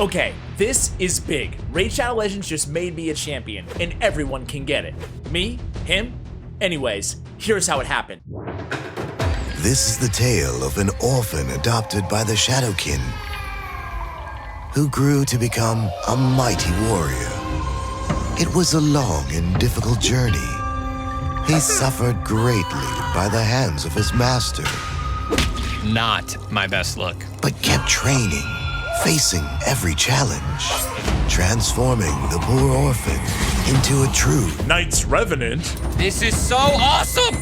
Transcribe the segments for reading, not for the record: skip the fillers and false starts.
Okay, this is big. Raid Shadow Legends just made me a champion, and everyone can get it. Me? Him? Anyways, here's how it happened. This is the tale of an orphan adopted by the Shadowkin, who grew to become a mighty warrior. It was a long and difficult journey. He suffered greatly by the hands of his master. Not my best look. But kept training, facing every challenge, transforming the poor orphan into a true Knight's Revenant. This is so awesome!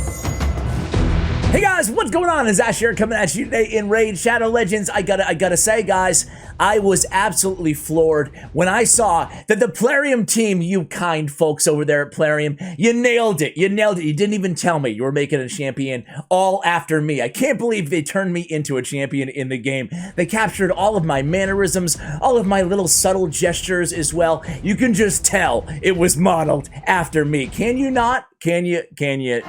Hey guys, what's going on? It's Ash here coming at you today in Raid Shadow Legends. I gotta say, guys, I was absolutely floored when I saw that the Plarium team, you kind folks over there at Plarium, you nailed it. You nailed it. You didn't even tell me you were making a champion all after me. I can't believe they turned me into a champion in the game. They captured all of my mannerisms, all of my little subtle gestures as well. You can just tell it was modeled after me. Can you not? Can you? Can you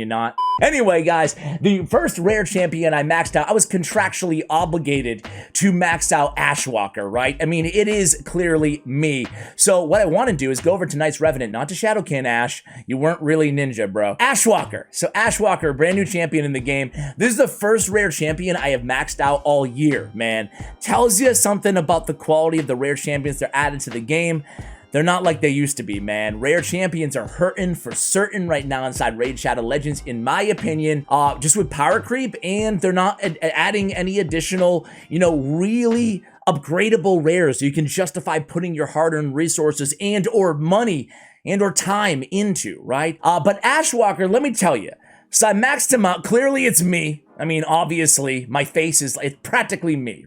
not? Anyway, guys, the first rare champion I maxed out, I was contractually obligated to max out Ashwalker, right? I mean, it is clearly me. So what I want to do is go over to Knight's Revenant, not to Shadowkin, Ash. You weren't really ninja, bro. Ashwalker. So Ashwalker, brand new champion in the game. This is the first rare champion I have maxed out all year, man. Tells you something about the quality of the rare champions they're added to the game. They're not like they used to be, man. Rare champions are hurting for certain right now inside Raid Shadow Legends, in my opinion, just with power creep, and they're not adding any additional, really upgradable rares so you can justify putting your hard-earned resources and or money and or time into, right? But Ashwalker, let me tell you, so I maxed him out. Clearly it's me. I mean, obviously, my face is it's practically me.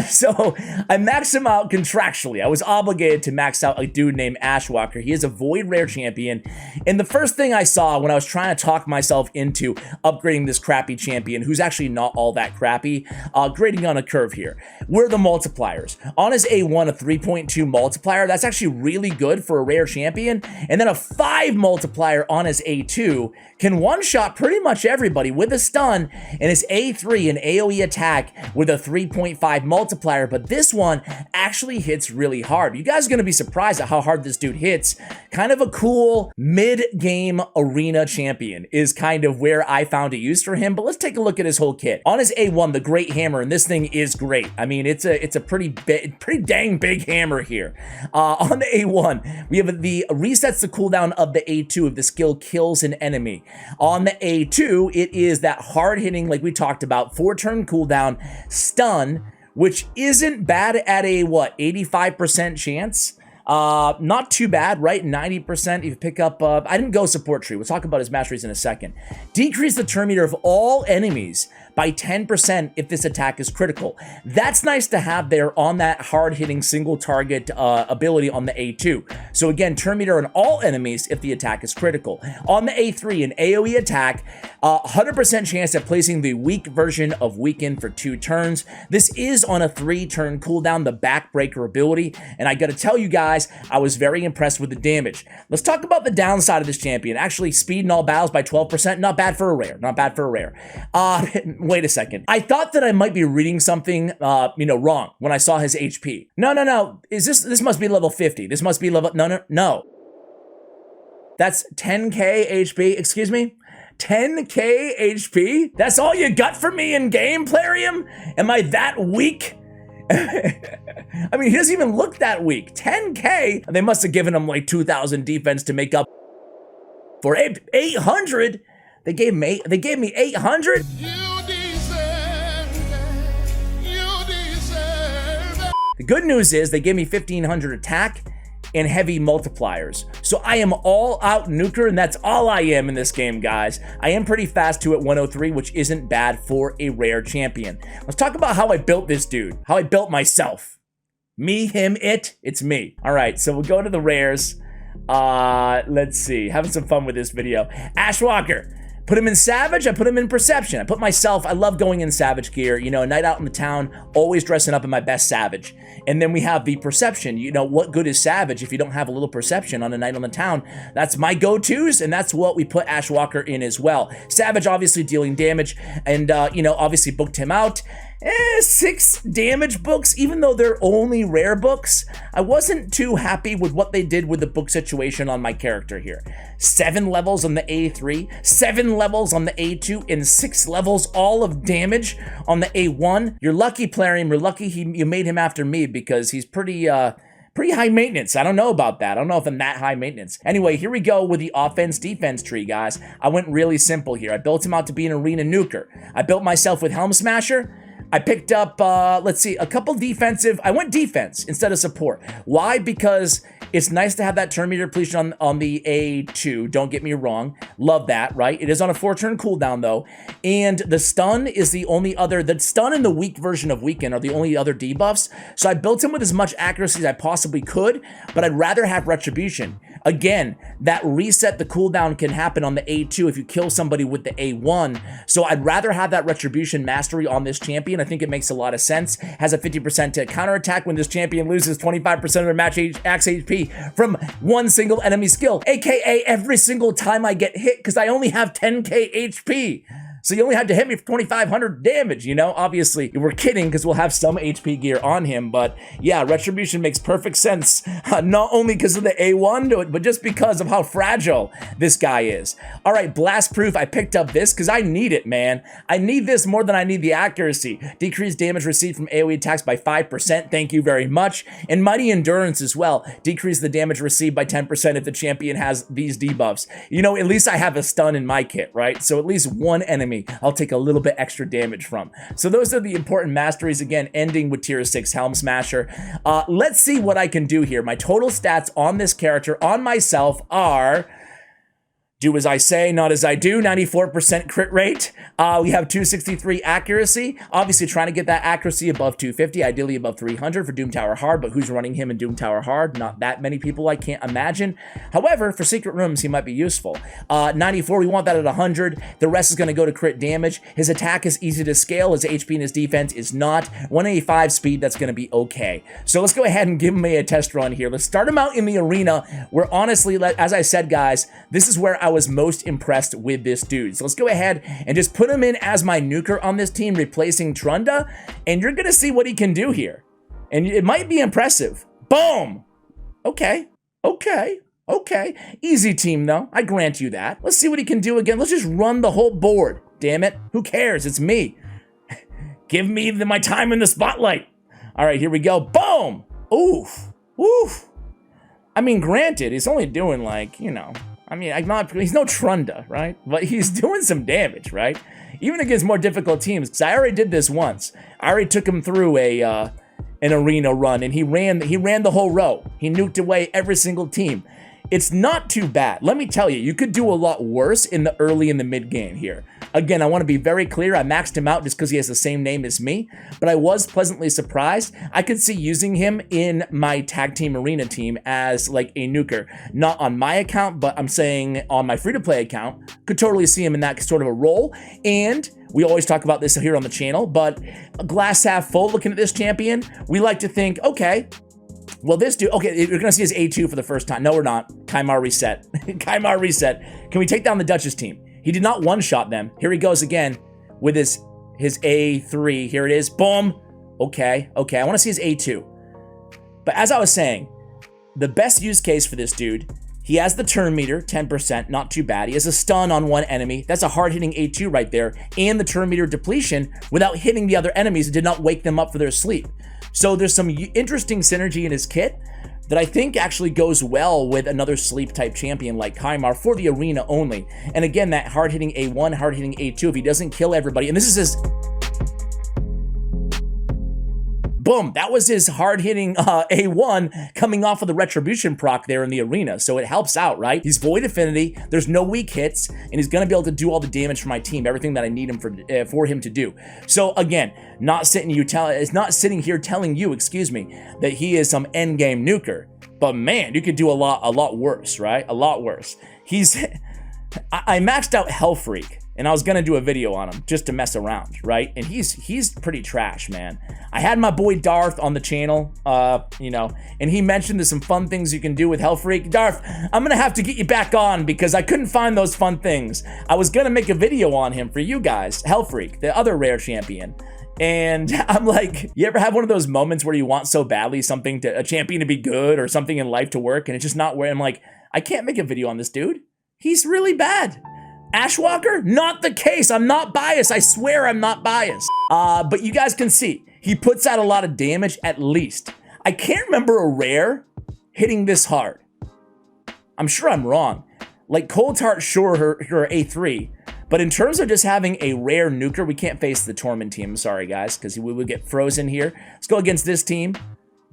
So I maxed him out contractually. I was obligated to max out a dude named Ashwalker. He is a void rare champion. And the first thing I saw when I was trying to talk myself into upgrading this crappy champion, who's actually not all that crappy, grading on a curve here, were the multipliers. On his A1, a 3.2 multiplier, that's actually really good for a rare champion. And then a 5 multiplier on his A2 can one-shot pretty much everybody with a stun, and his A3, an AoE attack with a 3.5 multiplier, but this one actually hits really hard. You guys are going to be surprised at how hard this dude hits. Kind of a cool mid-game arena champion is kind of where I found a use for him, but let's take a look at his whole kit. On his A1, the Great Hammer, and this thing is great. I mean, it's a pretty dang big hammer here. On the A1, we have the resets the cooldown of the A2 if the skill kills an enemy. On the A2, it is that hard-hitting, like we talked about, 4-turn cooldown stun, which isn't bad at a, 85% chance? Not too bad, right? 90% if you pick up, I didn't go support tree. We'll talk about his masteries in a second. Decrease the turn meter of all enemies by 10% if this attack is critical. That's nice to have there on that hard-hitting single target ability on the A2. So again, turn meter on all enemies if the attack is critical. On the A3, an AoE attack, 100% chance at placing the weak version of Weaken for 2 turns. This is on a 3-turn cooldown, the backbreaker ability, and I gotta tell you guys, I was very impressed with the damage. Let's talk about the downside of this champion. Actually, speed in all battles by 12%, not bad for a rare, not bad for a rare. Wait a second. I thought that I might be reading something, wrong when I saw his HP. No. This must be level 50. This must be level, no. That's 10k HP, excuse me? 10k HP? That's all you got for me in game, Plarium? Am I that weak? I mean, he doesn't even look that weak. 10k? They must have given him like 2,000 defense to make up for 800. They gave me 800? The good news is they gave me 1,500 attack and heavy multipliers. So I am all out nuker, and that's all I am in this game, guys. I am pretty fast too at 103, which isn't bad for a rare champion. Let's talk about how I built this dude, how I built myself. Me, him, it's me. All right, so we'll go to the rares. Let's see, having some fun with this video. Ashwalker. Put him in Savage, I put him in Perception. I put myself, I love going in Savage gear, you know, a night out in the town, always dressing up in my best Savage. And then we have the Perception. You know, what good is Savage if you don't have a little Perception on a night on the town? That's my go-tos, and that's what we put Ashwalker in as well. Savage obviously dealing damage, and, you know, obviously booked him out. 6 damage books, even though they're only rare books. I wasn't too happy with what they did with the book situation on my character here. 7 levels on the A3, 7 levels on the A2, and 6 levels all of damage on the A1. You're lucky, Plarium. You're lucky you made him after me, because he's pretty high maintenance. I don't know about that. I don't know if I'm that high maintenance. Anyway, here we go with the offense-defense tree, guys. I went really simple here. I built him out to be an arena nuker. I built myself with Helm Smasher. I picked up, let's see, a couple defensive. I went defense instead of support. Why? Because it's nice to have that turn meter depletion on the A2. Don't get me wrong. Love that, right? It is on a 4-turn cooldown, though. And the stun is the only other, the stun and the weak version of weaken are the only other debuffs. So I built him with as much accuracy as I possibly could, but I'd rather have retribution. Again, that reset the cooldown can happen on the A2 if you kill somebody with the A1. So I'd rather have that retribution mastery on this champion. I think it makes a lot of sense. Has a 50% to counterattack when this champion loses 25% of their max HP from one single enemy skill, aka every single time I get hit, because I only have 10k HP. So you only had to hit me for 2,500 damage, you know? Obviously, we're kidding, because we'll have some HP gear on him, but yeah, Retribution makes perfect sense, not only because of the A1, but just because of how fragile this guy is. All right, Blast Proof, I picked up this because I need it, man. I need this more than I need the accuracy. Decreased damage received from AoE attacks by 5%, thank you very much. And Mighty Endurance as well. Decrease the damage received by 10% if the champion has these debuffs. You know, at least I have a stun in my kit, right? So at least one enemy I'll take a little bit extra damage from. So those are the important masteries, again, ending with tier 6 Helm Smasher. Let's see what I can do here. My total stats on this character, on myself, are... do as I say, not as I do. 94% crit rate. We have 263 accuracy. Obviously trying to get that accuracy above 250, ideally above 300 for Doom Tower Hard, but who's running him in Doom Tower Hard? Not that many people, I can't imagine. However, for secret rooms, he might be useful. 94, we want that at 100. The rest is gonna go to crit damage. His attack is easy to scale. His HP and his defense is not. 185 speed, that's gonna be okay. So let's go ahead and give him a test run here. Let's start him out in the arena, where honestly, as I said, guys, this is where I was most impressed with this dude. So let's go ahead and just put him in as my nuker on this team, replacing Trunda, and you're gonna see what he can do here. And it might be impressive. Boom! Okay, okay, okay. Easy team though, I grant you that. Let's see what he can do again. Let's just run the whole board. Damn it, who cares? It's me. Give me my time in the spotlight. All right, here we go. Boom! Oof, oof. I mean, granted, he's only doing like, you know, I mean, he's no Trunda, right? But he's doing some damage, right? Even against more difficult teams, because I already did this once. I already took him through an arena run, and he ran the whole row. He nuked away every single team. It's not too bad. Let me tell you, you could do a lot worse in the early and the mid game here. Again, I want to be very clear. I maxed him out just because he has the same name as me, but I was pleasantly surprised. I could see using him in my tag team arena team as like a nuker. Not on my account, but I'm saying on my free-to-play account. Could totally see him in that sort of a role. And we always talk about this here on the channel, but glass half full looking at this champion, we like to think, okay, well, this dude, okay, you're gonna see his A2 for the first time. No, we're not. Kaimar reset. Kaimar reset. Can we take down the Duchess team? He did not one-shot them. Here he goes again with his A3. Here it is. Boom. Okay, okay. I want to see his A2. But as I was saying, the best use case for this dude, he has the turn meter, 10%, not too bad. He has a stun on one enemy. That's a hard-hitting A2 right there. And the turn meter depletion without hitting the other enemies. It did not wake them up for their sleep. So there's some interesting synergy in his kit that I think actually goes well with another sleep-type champion like Kaimar for the arena only. And again, that hard-hitting A1, hard-hitting A2, if he doesn't kill everybody, and this is his... Boom, that was his hard-hitting A1 coming off of the Retribution proc there in the arena, so it helps out, right? He's Void Affinity, there's no weak hits, and he's gonna be able to do all the damage for my team, everything that I need him for him to do. So again, not sitting here telling you, excuse me, that he is some endgame nuker, but man, you could do a lot worse, right? A lot worse. I maxed out Hell Freak, and I was gonna do a video on him just to mess around, right? And he's pretty trash, man. I had my boy Darth on the channel, you know, and he mentioned there's some fun things you can do with Hell Freak. Darth, I'm gonna have to get you back on because I couldn't find those fun things. I was gonna make a video on him for you guys, Hell Freak, the other rare champion. And I'm like, you ever have one of those moments where you want so badly a champion to be good or something in life to work, and it's just not where I'm like, I can't make a video on this dude. He's really bad. Ashwalker? Not the case. I'm not biased. I swear I'm not biased. But you guys can see, he puts out a lot of damage at least. I can't remember a rare hitting this hard. I'm sure I'm wrong. Like Cold Heart, sure, her A3. But in terms of just having a rare nuker, we can't face the Torment team. I'm sorry, guys, because we would get frozen here. Let's go against this team.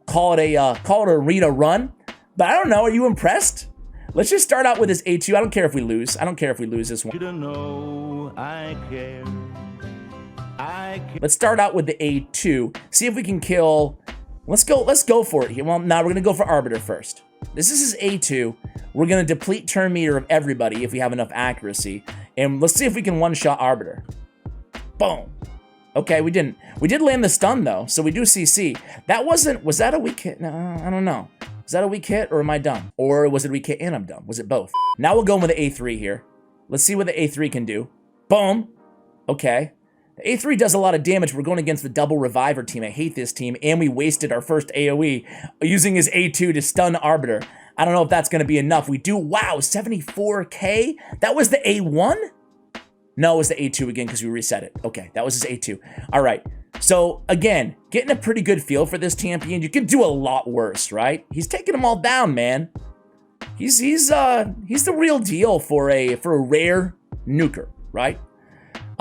Call it a arena run. But I don't know. Are you impressed? Let's just start out with this A2. I don't care if we lose. I don't care if we lose this one. You don't know I care. Let's start out with the A2. See if we can kill. Let's go for it here. Well, now we're gonna go for Arbiter first. This is his A2. We're gonna deplete turn meter of everybody if we have enough accuracy. And let's see if we can one-shot Arbiter. Boom. Okay, we didn't. We did land the stun though, so we do CC. Was that a weak hit? No, I don't know. Is that a weak hit or am I dumb? Or was it a weak hit and I'm dumb? Was it both? Now we'll go with the A3 here. Let's see what the A3 can do. Boom. Okay. The A3 does a lot of damage. We're going against the double reviver team. I hate this team. And we wasted our first AoE using his A2 to stun Arbiter. I don't know if that's going to be enough. We do, wow, 74k? That was the A1? No, it was the A2 again because we reset it. Okay, that was his A2. All right. So again, getting a pretty good feel for this champion. You can do a lot worse, right? He's taking them all down, man. He's the real deal for a rare nuker, right?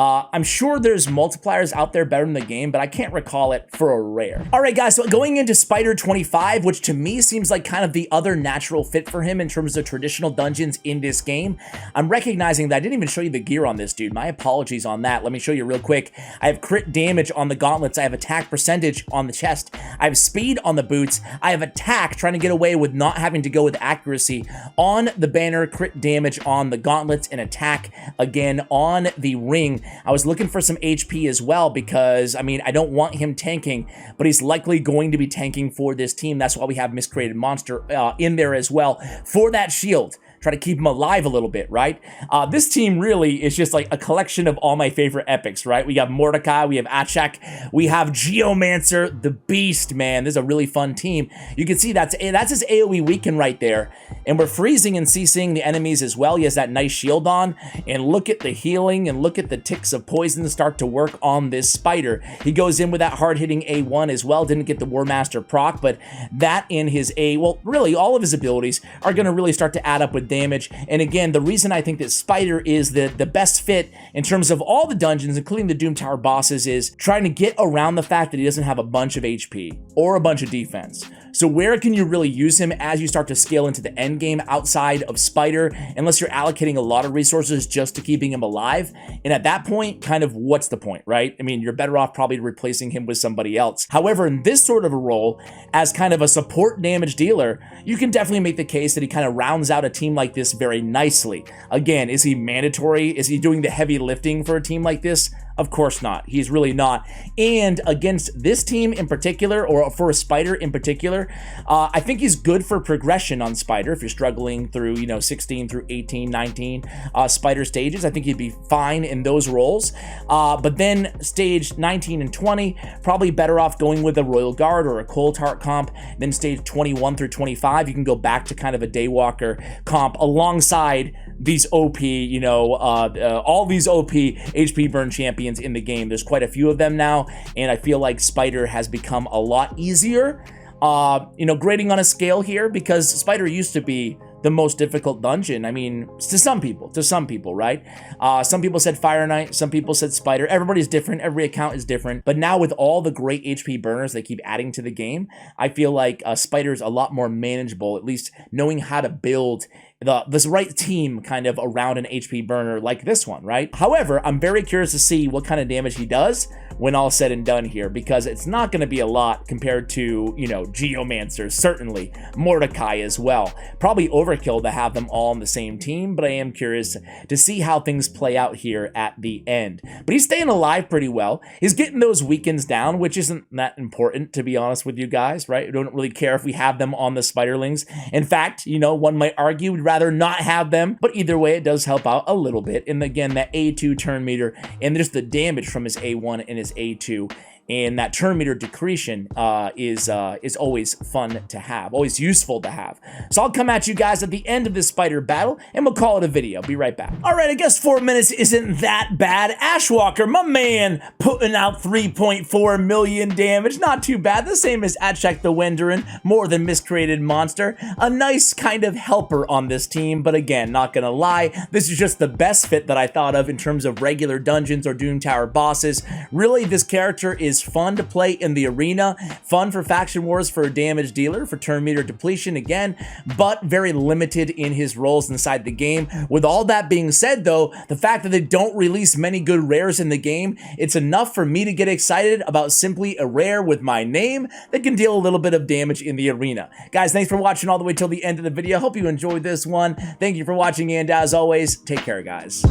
I'm sure there's multipliers out there better in the game, but I can't recall it for a rare. All right, guys, so going into Spider 25, which to me seems like kind of the other natural fit for him in terms of traditional dungeons in this game, I'm recognizing that I didn't even show you the gear on this dude. My apologies on that. Let me show you real quick. I have crit damage on the gauntlets. I have attack percentage on the chest. I have speed on the boots. I have attack, trying to get away with not having to go with accuracy on the banner, crit damage on the gauntlets, and attack again on the ring. I was looking for some HP as well because, I mean, I don't want him tanking, but he's likely going to be tanking for this team. That's why we have Miscreated Monster in there as well for that shield. Try to keep him alive a little bit, right? This team really is just like a collection of all my favorite epics, right? We have Mordecai, we have Achak, we have Geomancer, the Beast, man. This is a really fun team. You can see that's his AoE weaken right there. And we're freezing and CCing the enemies as well. He has that nice shield on. And look at the healing and look at the ticks of poison start to work on this Spider. He goes in with that hard-hitting A1 as well. Didn't get the War Master proc, but that in his well, really all of his abilities are going to really start to add up with damage. And again, the reason I think that Spider is the best fit in terms of all the dungeons, including the Doom Tower bosses, is trying to get around the fact that he doesn't have a bunch of HP or a bunch of defense. So where can you really use him as you start to scale into the end game outside of Spider, unless you're allocating a lot of resources just to keeping him alive? And at that point, kind of what's the point, right? I mean, you're better off probably replacing him with somebody else. However, in this sort of a role, as kind of a support damage dealer, you can definitely make the case that he kind of rounds out a team like this very nicely. Again, is he mandatory? Is he doing the heavy lifting for a team like this? Of course not. He's really not. And against this team in particular, or for a Spider in particular, I think he's good for progression on Spider. If you're struggling through, 16 through 18, 19 Spider stages, I think he'd be fine in those roles. But then stage 19 and 20, probably better off going with a Royal Guard or a Cold Heart comp. Then stage 21 through 25, you can go back to kind of a Daywalker comp alongside these OP, all these OP HP burn champions in the game. There's quite a few of them now, and I feel like Spider has become a lot easier, grading on a scale here, because Spider used to be the most difficult dungeon. I mean, to some people, right? Some people said Fire Knight, some people said Spider. Everybody's different, every account is different. But now with all the great HP burners they keep adding to the game, I feel like Spider's a lot more manageable, at least knowing how to build this right team kind of around an HP burner like this one, right? However, I'm very curious to see what kind of damage he does when all said and done here, because it's not going to be a lot compared to, you know, Geomancer, certainly, Mordecai as well. Probably overkill to have them all on the same team, but I am curious to see how things play out here at the end. But he's staying alive pretty well. He's getting those weakens down, which isn't that important, to be honest with you guys, right? We don't really care if we have them on the Spiderlings. In fact, you know, one might argue we'd rather not have them, but either way, it does help out a little bit. And again, that A2 turn meter and just the damage from his A1 and his A2 and that turn meter decretion is always fun to have, always useful to have. So I'll come at you guys at the end of this spider battle, and we'll call it a video. Be right back. All right, I guess 4 minutes isn't that bad. Ashwalker, my man, putting out 3.4 million damage. Not too bad. The same as Atchek the Wenderin, more than miscreated monster. A nice kind of helper on this team, but again, not gonna lie, this is just the best fit that I thought of in terms of regular dungeons or Doom Tower bosses. Really, this character is fun to play in the arena, fun for faction wars for a damage dealer, for turn meter depletion again, but very limited in his roles inside the game. With all that being said though, the fact that they don't release many good rares in the game, it's enough for me to get excited about simply a rare with my name that can deal a little bit of damage in the arena. Guys, thanks for watching all the way till the end of the video. Hope you enjoyed this one. Thank you for watching, and as always, take care, guys.